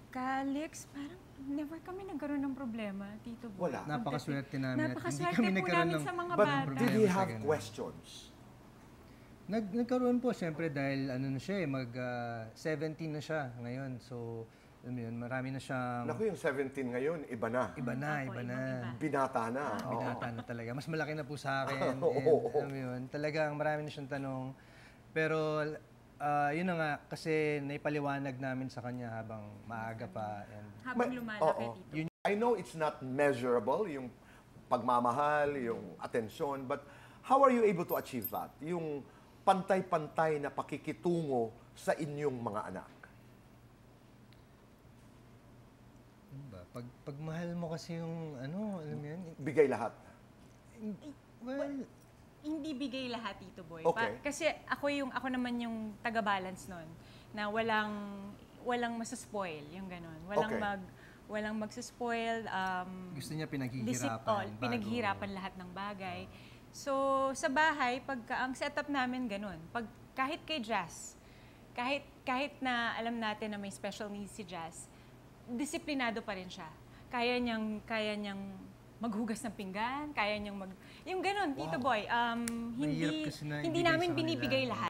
Calix, parang never kami nagkaroon ng problema, Tito Boy. Wala. Napakaswerte namin at hindi Napakaswerte kami po nagkaroon namin ng sa mga But bata. did he have ganun. questions? Nagkaroon po, siyempre, dahil ano na siya, 17 na siya ngayon. So, alam mo yun, marami na siyang... Naku, yung 17 ngayon, iba na. Iba na, Opo, iba na. ibang-iba. Binata na. oo. Binata na talaga. Mas malaki na po sa akin. And, Oo. alam mo yun, talagang marami na siyang tanong. Pero, yun na nga, kasi naipaliwanag namin sa kanya habang maaga pa. And, Habang lumalaki, oo. Tito. I know it's not measurable, yung pagmamahal, yung atensyon, but how are you able to achieve that? Yung pantay-pantay na pakikitungo sa inyong mga anak. ano ba? Pag mahal mo kasi yung, ano, alam mo yun, Bigay lahat. well, Hindi bigay lahat, Tito Boy. Okay. Kasi ako naman yung taga-balance nun, na walang masaspoil, yung ganon. Okay. Walang magsaspoil. gusto niya pinaghihirapan. Pinaghihirapan lahat ng bagay. So, sa bahay, ang setup namin ganun. Kahit kay Jazz, kahit na alam natin na may special needs si Jazz, disiplinado pa rin siya. Kaya niyang maghugas ng pinggan, kaya niyang yung ganun, Tito Boy. Mahirap kasi na Hindi ibigay namin sa kanila. binibigay lahat.